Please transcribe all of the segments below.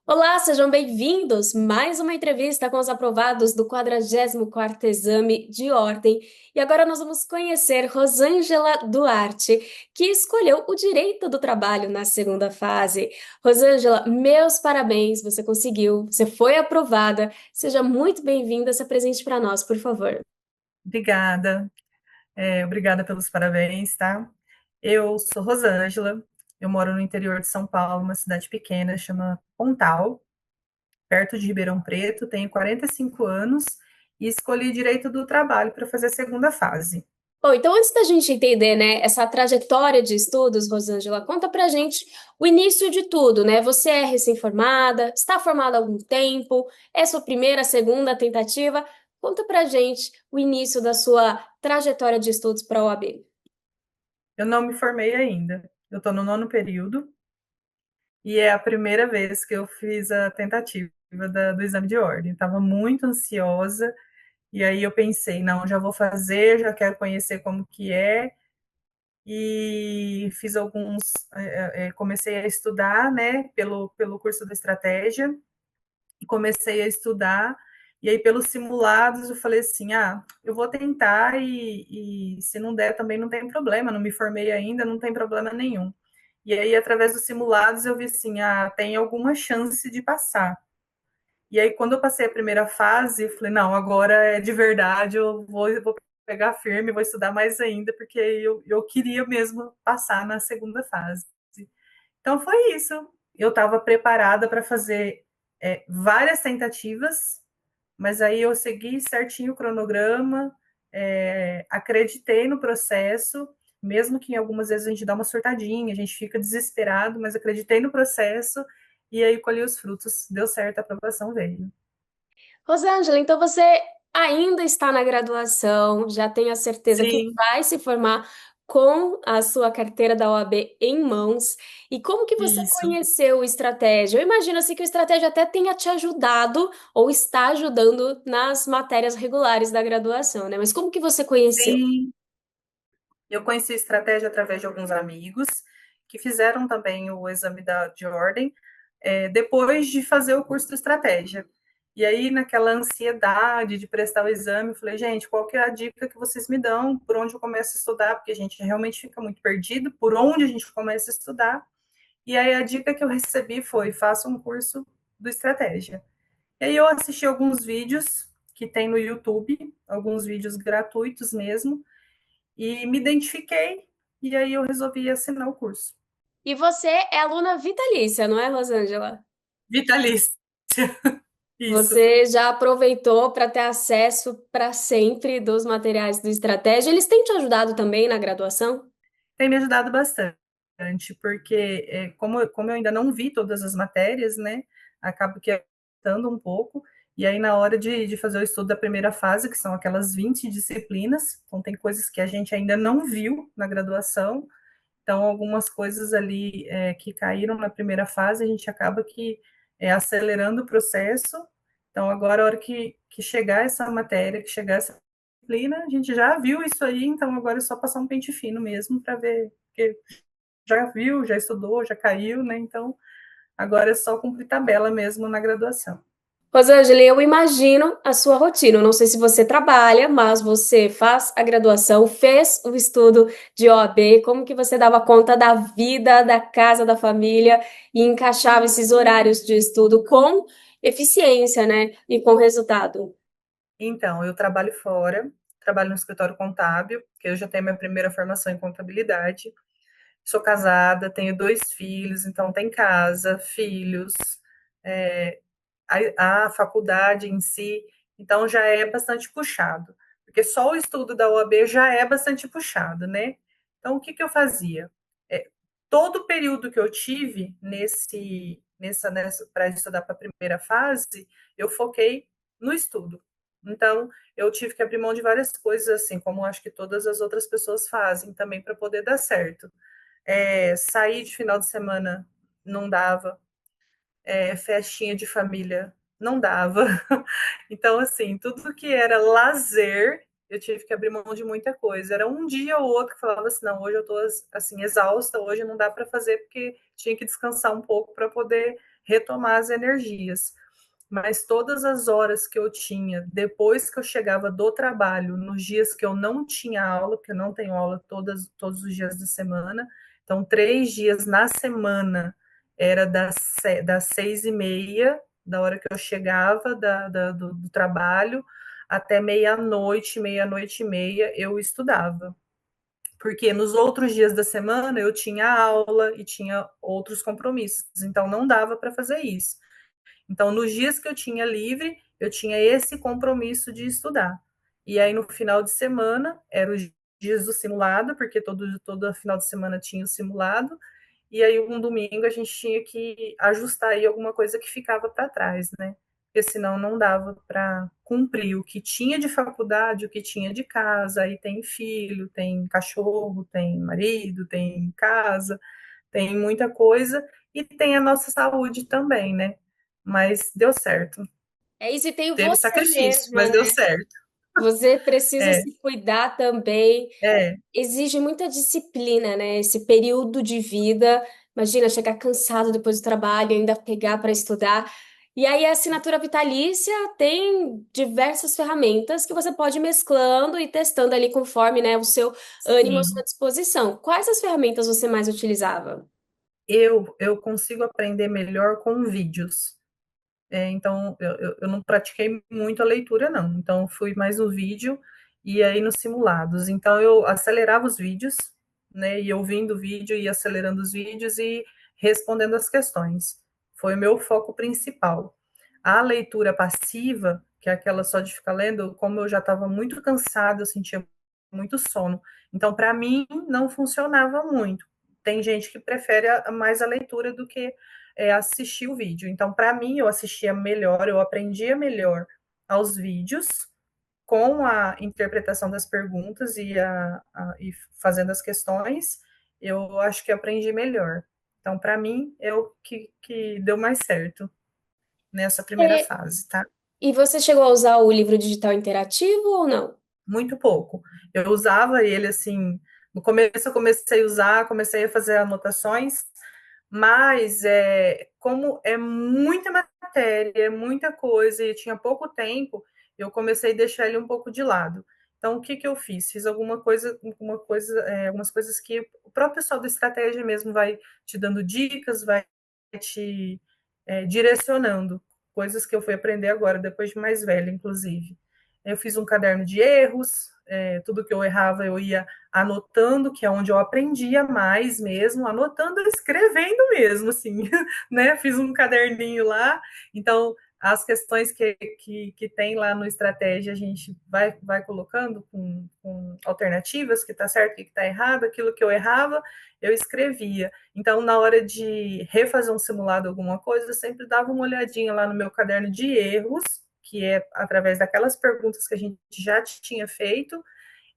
Olá, sejam bem-vindos! Mais uma entrevista com os aprovados do 44º Exame de Ordem. E agora nós vamos conhecer Rosângela Duarte, que escolheu o direito do trabalho na segunda fase. Rosângela, meus parabéns, você conseguiu, você foi aprovada. Seja muito bem-vinda, se apresente para nós, por favor. Obrigada, obrigada pelos parabéns, tá? Eu sou Rosângela, eu moro no interior de São Paulo, uma cidade pequena, chama Pontal, perto de Ribeirão Preto, tenho 45 anos e escolhi direito do trabalho para fazer a segunda fase. Bom, então antes da gente entender, né, essa trajetória de estudos, Rosângela, conta pra gente o início de tudo, né? Você é recém-formada, está formada há algum tempo, é sua primeira, segunda tentativa? Conta pra gente o início da sua trajetória de estudos para a OAB. Eu não me formei ainda, eu estou no nono período e é a primeira vez que eu fiz a tentativa do exame de ordem. Estava muito ansiosa e aí eu pensei, não, já vou fazer, já quero conhecer como que é. E fiz comecei a estudar, né, pelo curso da estratégia, e comecei a estudar, e aí pelos simulados eu falei assim, eu vou tentar e se não der também não tem problema, não me formei ainda, não tem problema nenhum. E aí, através dos simulados, eu vi assim, tem alguma chance de passar. E aí, quando eu passei a primeira fase, eu falei, não, agora é de verdade, eu vou pegar firme, vou estudar mais ainda, porque eu queria mesmo passar na segunda fase. Então, foi isso. Eu estava preparada para fazer várias tentativas, mas aí eu segui certinho o cronograma, acreditei no processo, mesmo que em algumas vezes a gente dá uma surtadinha, a gente fica desesperado, mas acreditei no processo e aí colhi os frutos. Deu certo, a aprovação veio. Rosângela, então você ainda está na graduação, já tenho a certeza que Sim, vai se formar com a sua carteira da OAB em mãos. E como que você isso. conheceu o Estratégia? Eu imagino assim que o Estratégia até tenha te ajudado ou está ajudando nas matérias regulares da graduação, né? Mas como que você conheceu? Sim, eu conheci a estratégia através de alguns amigos que fizeram também o exame de ordem, depois de fazer o curso de estratégia. E aí, naquela ansiedade de prestar o exame, eu falei, gente, qual que é a dica que vocês me dão? Por onde eu começo a estudar? Porque a gente realmente fica muito perdido, por onde a gente começa a estudar? E aí, a dica que eu recebi foi, faça um curso do estratégia. E aí, eu assisti alguns vídeos que tem no YouTube, alguns vídeos gratuitos mesmo, e me identifiquei, e aí eu resolvi assinar o curso. E você é aluna vitalícia, não é, Rosângela? Vitalício, isso. Você já aproveitou para ter acesso para sempre dos materiais do Estratégia? Eles têm te ajudado também na graduação? Tem me ajudado bastante, porque como eu ainda não vi todas as matérias, né, acabo que estando um pouco, e aí na hora de fazer o estudo da primeira fase, que são aquelas 20 disciplinas, então tem coisas que a gente ainda não viu na graduação, então algumas coisas ali que caíram na primeira fase, a gente acaba que acelerando o processo. Então agora a hora que chegar essa matéria, que chegar essa disciplina, a gente já viu isso aí, então agora é só passar um pente fino mesmo para ver, porque já viu, já estudou, já caiu, né? Então agora é só cumprir tabela mesmo na graduação. Rosângela, eu imagino a sua rotina. Eu não sei se você trabalha, mas você faz a graduação, fez o estudo de OAB, como que você dava conta da vida, da casa, da família e encaixava esses horários de estudo com eficiência, né? E com resultado. Então, eu trabalho fora, trabalho no escritório contábil, que eu já tenho minha primeira formação em contabilidade. Sou casada, tenho dois filhos, então tem casa, filhos, é, a faculdade em si, então já é bastante puxado, porque só o estudo da OAB já é bastante puxado, né? Então, o que que eu fazia? É, todo o período que eu tive nessa para estudar para a primeira fase, eu foquei no estudo. Então, eu tive que abrir mão de várias coisas, assim, como acho que todas as outras pessoas fazem também para poder dar certo. Sair de final de semana não dava, festinha de família não dava. Então, assim, tudo que era lazer, eu tive que abrir mão de muita coisa. Era um dia ou outro que falava assim, não, hoje eu tô assim exausta, hoje não dá para fazer porque tinha que descansar um pouco para poder retomar as energias. Mas todas as horas que eu tinha, depois que eu chegava do trabalho, nos dias que eu não tinha aula, porque eu não tenho aula todos os dias da semana, então 3 dias na semana era das 6h30, da hora que eu chegava do trabalho, até meia-noite, meia-noite e meia, eu estudava. Porque nos outros dias da semana eu tinha aula e tinha outros compromissos, então não dava para fazer isso. Então, nos dias que eu tinha livre, eu tinha esse compromisso de estudar. E aí, no final de semana, eram os dias do simulado, porque todo final de semana tinha o simulado. E aí, um domingo, a gente tinha que ajustar aí alguma coisa que ficava para trás, né? Porque senão não dava para cumprir o que tinha de faculdade, o que tinha de casa. Aí tem filho, tem cachorro, tem marido, tem casa, tem muita coisa. E tem a nossa saúde também, né? Mas deu certo. É isso, e tem Teve você sacrifício, mesma, mas deu né? certo. Você precisa É, se cuidar também. é, Exige muita disciplina, né? Esse período de vida. Imagina chegar cansado depois do trabalho, ainda pegar para estudar. E aí a assinatura vitalícia tem diversas ferramentas que você pode ir mesclando e testando ali conforme, né, o seu ânimo, a sua sim. disposição. Quais as ferramentas você mais utilizava? Eu consigo aprender melhor com vídeos. Então, eu não pratiquei muito a leitura, não. Então, fui mais no vídeo e aí nos simulados. Então, eu acelerava os vídeos, né? E ouvindo o vídeo e acelerando os vídeos e respondendo as questões. Foi o meu foco principal. A leitura passiva, que é aquela só de ficar lendo, como eu já estava muito cansada, eu sentia muito sono. Então, para mim, não funcionava muito. Tem gente que prefere mais a leitura do que assistir o vídeo. Então, para mim, eu assistia melhor, eu aprendia melhor aos vídeos com a interpretação das perguntas e fazendo as questões, eu acho que aprendi melhor. Então, para mim, é o que deu mais certo nessa primeira É, fase, tá? e você chegou a usar o livro digital interativo ou não? Muito pouco. Eu usava ele assim, no começo eu comecei a usar, comecei a fazer anotações, mas como é muita matéria, é muita coisa e tinha pouco tempo, eu comecei a deixar ele um pouco de lado. Então, o que que eu fiz? Fiz algumas coisas que o próprio pessoal da estratégia mesmo vai te dando dicas, vai te direcionando, coisas que eu fui aprender agora, depois de mais velha, inclusive. Eu fiz um caderno de erros, tudo que eu errava eu ia anotando, que é onde eu aprendia mais mesmo, anotando e escrevendo mesmo, assim, né? Fiz um caderninho lá, então as questões que tem lá no Estratégia, a gente vai colocando com alternativas, que está certo, que está errado, aquilo que eu errava, eu escrevia. Então, na hora de refazer um simulado, alguma coisa, eu sempre dava uma olhadinha lá no meu caderno de erros, que é através daquelas perguntas que a gente já tinha feito,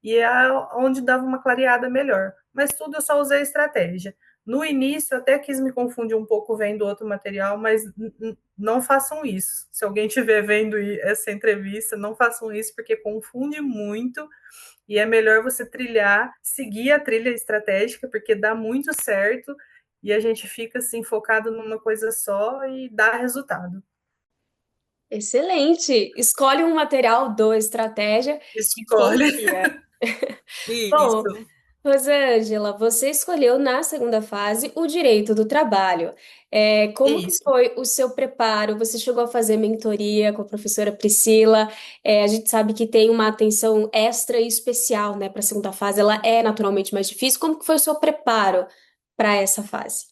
e é onde dava uma clareada melhor. Mas tudo eu só usei estratégia. No início, até quis me confundir um pouco vendo outro material, mas não façam isso. Se alguém estiver vendo essa entrevista, não façam isso, porque confunde muito e é melhor você trilhar, seguir a trilha estratégica, porque dá muito certo e a gente fica assim focado numa coisa só e dá resultado. Excelente! Escolhe um material do Estratégia e Escolhe. confia. Bom, Isso, Rosângela, você escolheu na segunda fase o direito do trabalho. Como que isso. foi o seu preparo? Você chegou a fazer mentoria com a professora Priscila? A gente sabe que tem uma atenção extra e especial, né, para a segunda fase. Ela é naturalmente mais difícil. Como que foi o seu preparo para essa fase?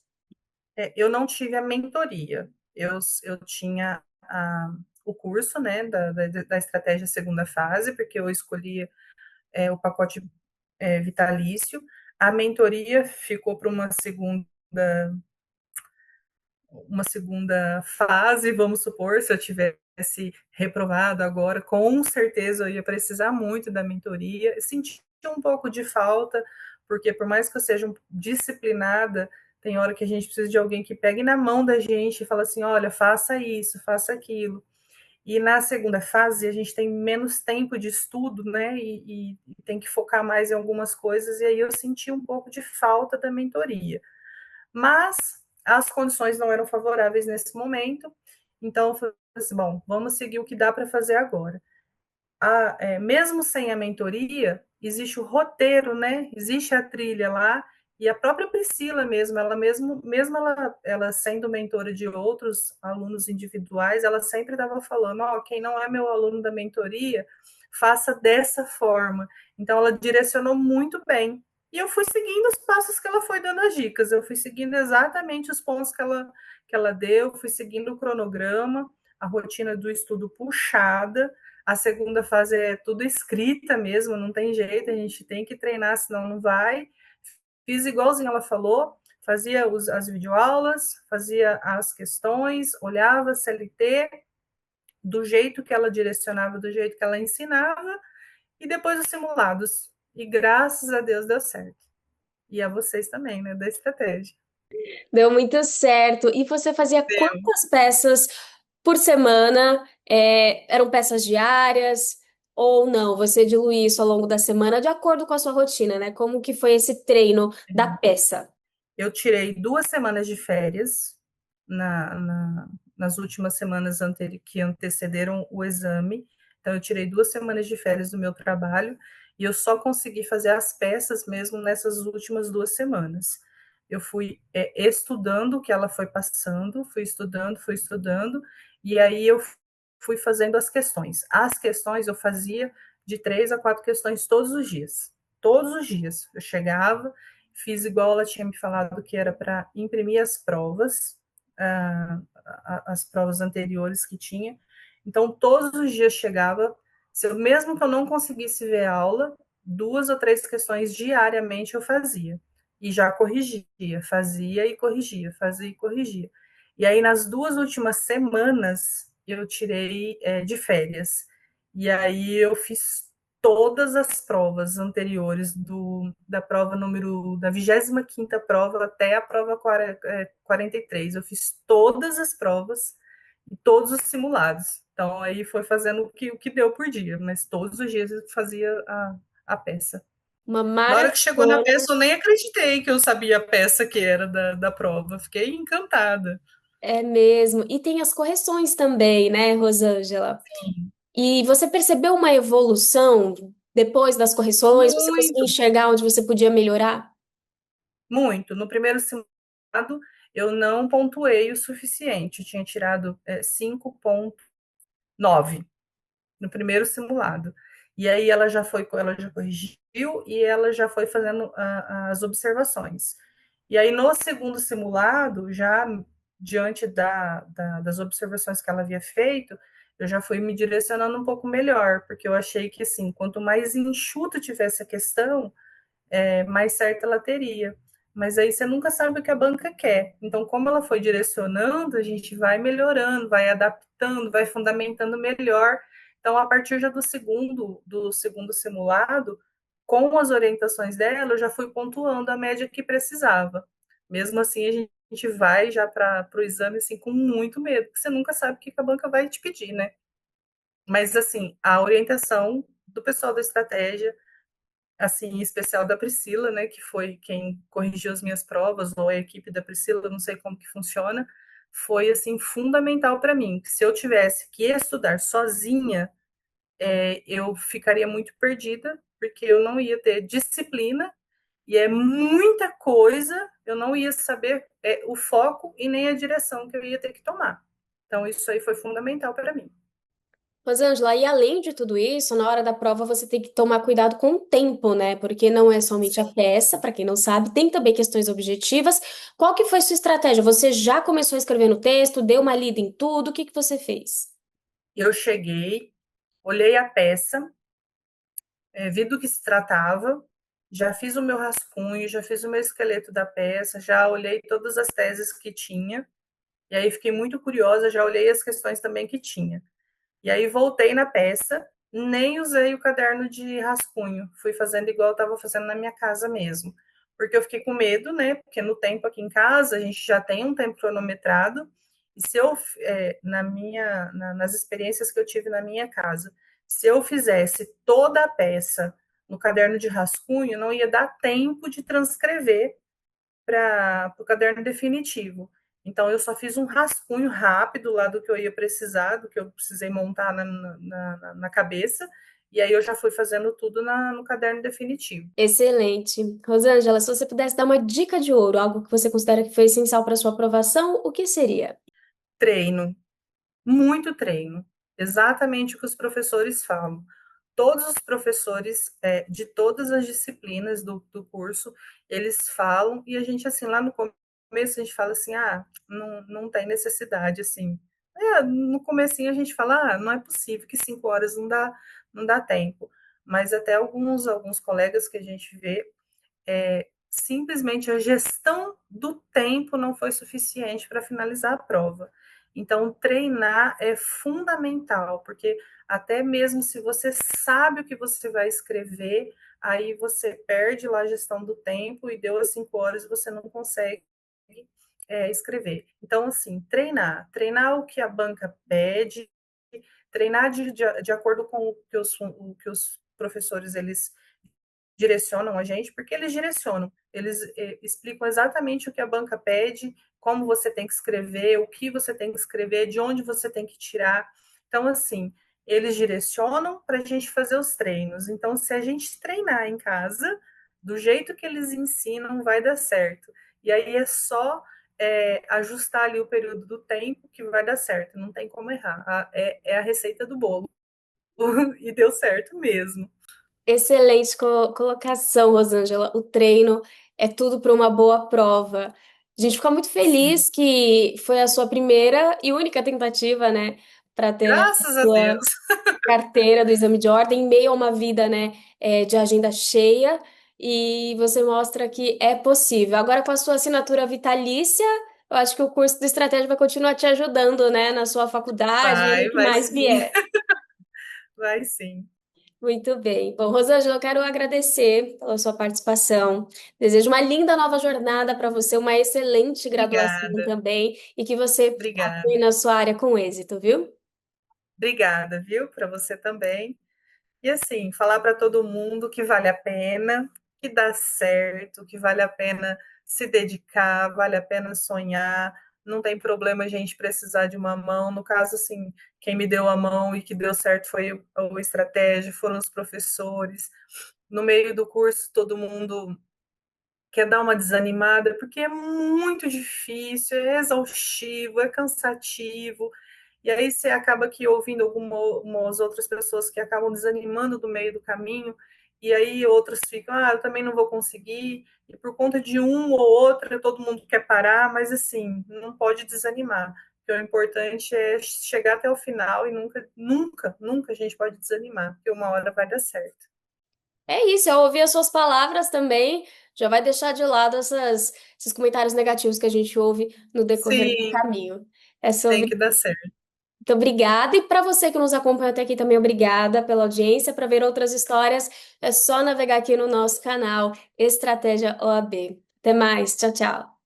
Eu não tive a mentoria. Eu tinha o curso, né, da estratégia segunda fase, porque eu escolhi o pacote vitalício. A mentoria ficou para uma segunda fase, vamos supor, se eu tivesse reprovado agora, com certeza eu ia precisar muito da mentoria. Eu senti um pouco de falta, porque por mais que eu seja disciplinada, tem hora que a gente precisa de alguém que pegue na mão da gente e fala assim, olha, faça isso, faça aquilo. E na segunda fase a gente tem menos tempo de estudo, né? E tem que focar mais em algumas coisas, e aí eu senti um pouco de falta da mentoria. Mas as condições não eram favoráveis nesse momento, então eu falei assim, bom, vamos seguir o que dá para fazer agora. Mesmo sem a mentoria, existe o roteiro, né? Existe a trilha lá, e a própria Priscila mesmo, mesmo ela sendo mentora de outros alunos individuais, ela sempre estava falando, ó, quem não é meu aluno da mentoria, faça dessa forma. Então ela direcionou muito bem. E eu fui seguindo os passos que ela foi dando as dicas, eu fui seguindo exatamente os pontos que ela deu, fui seguindo o cronograma, a rotina do estudo puxada. A segunda fase é tudo escrita mesmo, não tem jeito, a gente tem que treinar, senão não vai. Fiz igualzinho ela falou, fazia as videoaulas, fazia as questões, olhava a CLT, do jeito que ela direcionava, do jeito que ela ensinava, e depois os simulados. E graças a Deus deu certo. E a vocês também, né, da estratégia. Deu muito certo. E você fazia Deu. quantas peças por semana? Eram peças diárias ou não? Você dilui isso ao longo da semana de acordo com a sua rotina, né? Como que foi esse treino da peça? Eu tirei 2 semanas de férias nas últimas semanas que antecederam o exame. Então, eu tirei 2 semanas de férias do meu trabalho e eu só consegui fazer as peças mesmo nessas últimas 2 semanas. Eu fui estudando o que ela foi passando, fui estudando, e aí eu fui fazendo as questões. As questões eu fazia de 3 a 4 questões todos os dias. Todos os dias. Eu chegava, fiz igual ela tinha me falado que era para imprimir as provas, as provas anteriores que tinha. Então, todos os dias chegava, mesmo que eu não conseguisse ver a aula, 2 ou 3 questões diariamente eu fazia. E já corrigia, fazia e corrigia, fazia e corrigia. E aí, nas 2 últimas semanas, eu tirei de férias. E aí, eu fiz todas as provas anteriores da prova da 25ª prova até a prova 43. Eu fiz todas as provas e todos os simulados. Então, aí foi fazendo o que deu por dia, mas todos os dias eu fazia a peça. Uma Na hora que chegou na maratona. peça, eu nem acreditei que eu sabia a peça que era da prova. Fiquei encantada. É mesmo. E tem as correções também, né, Rosângela? E você percebeu uma evolução depois das correções? Você conseguiu Muito, enxergar onde você podia melhorar? muito. No primeiro simulado, eu não pontuei o suficiente. Eu tinha tirado 5,9 no primeiro simulado. E aí ela já corrigiu e ela já foi fazendo as observações. E aí no segundo simulado, já diante das observações que ela havia feito, eu já fui me direcionando um pouco melhor, porque eu achei que assim, quanto mais enxuto tivesse a questão, mais certa ela teria. Mas aí você nunca sabe o que a banca quer. Então, como ela foi direcionando, a gente vai melhorando, vai adaptando, vai fundamentando melhor. Então, a partir já do segundo simulado, com as orientações dela, eu já fui pontuando a média que precisava. Mesmo assim, a gente vai já para o exame assim, com muito medo, porque você nunca sabe o que a banca vai te pedir, né? Mas, assim, a orientação do pessoal da estratégia, assim, em especial da Priscila, né, que foi quem corrigiu as minhas provas, ou a equipe da Priscila, não sei como que funciona, foi, assim, fundamental para mim. Se eu tivesse que estudar sozinha, eu ficaria muito perdida, porque eu não ia ter disciplina, e é muita coisa, eu não ia saber o foco e nem a direção que eu ia ter que tomar. Então, isso aí foi fundamental para mim. Rosângela, e além de tudo isso, na hora da prova você tem que tomar cuidado com o tempo, né? Porque não é somente a peça, para quem não sabe, tem também questões objetivas. Qual que foi sua estratégia? Você já começou a escrever no texto, deu uma lida em tudo? O que que você fez? Eu cheguei, olhei a peça, vi do que se tratava, já fiz o meu rascunho, já fiz o meu esqueleto da peça, já olhei todas as teses que tinha, e aí fiquei muito curiosa, já olhei as questões também que tinha. E aí voltei na peça, nem usei o caderno de rascunho, fui fazendo igual eu estava fazendo na minha casa mesmo. Porque eu fiquei com medo, né? Porque no tempo aqui em casa, a gente já tem um tempo cronometrado, e se eu, nas experiências que eu tive na minha casa, se eu fizesse toda a peça no caderno de rascunho, não ia dar tempo de transcrever para o caderno definitivo. Então, eu só fiz um rascunho rápido lá do que eu ia precisar, do que eu precisei montar na cabeça, e aí eu já fui fazendo tudo no caderno definitivo. Excelente. Rosângela, se você pudesse dar uma dica de ouro, algo que você considera que foi essencial para sua aprovação, o que seria? Treino, muito treino. Exatamente o que os professores falam. Todos os professores de todas as disciplinas do curso, eles falam, e a gente, assim, lá no começo, a gente fala assim, não tem necessidade, assim. No comecinho a gente fala, não é possível que 5 horas não dá tempo. Mas até alguns colegas que a gente vê, simplesmente a gestão do tempo não foi suficiente para finalizar a prova. Então, treinar é fundamental, porque até mesmo se você sabe o que você vai escrever, aí você perde lá a gestão do tempo e deu as 5 horas e você não consegue escrever. Então, assim, treinar o que a banca pede, treinar de acordo com o que os professores eles direcionam a gente, porque eles direcionam, eles explicam exatamente o que a banca pede, como você tem que escrever, o que você tem que escrever, de onde você tem que tirar. Então, assim, eles direcionam para a gente fazer os treinos. Então, se a gente treinar em casa, do jeito que eles ensinam, vai dar certo. E aí é só ajustar ali o período do tempo que vai dar certo, não tem como errar. É a receita do bolo. E deu certo mesmo. Excelente colocação, Rosângela. O treino é tudo para uma boa prova. A gente fica muito Sim. feliz que foi a sua primeira e única tentativa, né, para ter a Graças a sua Deus. carteira do exame de ordem, em meio a uma vida, né, de agenda cheia, e você mostra que é possível. Agora, com a sua assinatura vitalícia, eu acho que o curso de estratégia vai continuar te ajudando, né, na sua faculdade e no que Vai mais sim, vier. vai sim. Muito bem. Bom, Rosângela, eu quero agradecer pela sua participação. Desejo uma linda nova jornada para você, uma excelente graduação Obrigada, também e que você atue obrigada. na sua área com êxito, viu? Obrigada, viu? Para você também. E assim, falar para todo mundo que vale a pena, que dá certo, que vale a pena se dedicar, vale a pena sonhar. Não tem problema a gente precisar de uma mão. No caso, assim, quem me deu a mão e que deu certo foi o estratégia, foram os professores. No meio do curso, todo mundo quer dar uma desanimada, porque é muito difícil, é exaustivo, é cansativo, e aí você acaba que ouvindo algumas outras pessoas que acabam desanimando do meio do caminho, e aí outras ficam, eu também não vou conseguir, e por conta de um ou outro, todo mundo quer parar, mas assim, não pode desanimar, porque o importante é chegar até o final e nunca, nunca, nunca a gente pode desanimar, porque uma hora vai dar certo. É isso, ao ouvir as suas palavras também, já vai deixar de lado esses comentários negativos que a gente ouve no decorrer do Sim, caminho. É tem sobre. que dar certo. Muito obrigada. E para você que nos acompanha até aqui também, obrigada pela audiência. Para ver outras histórias, é só navegar aqui no nosso canal Estratégia OAB. Até mais. Tchau, tchau.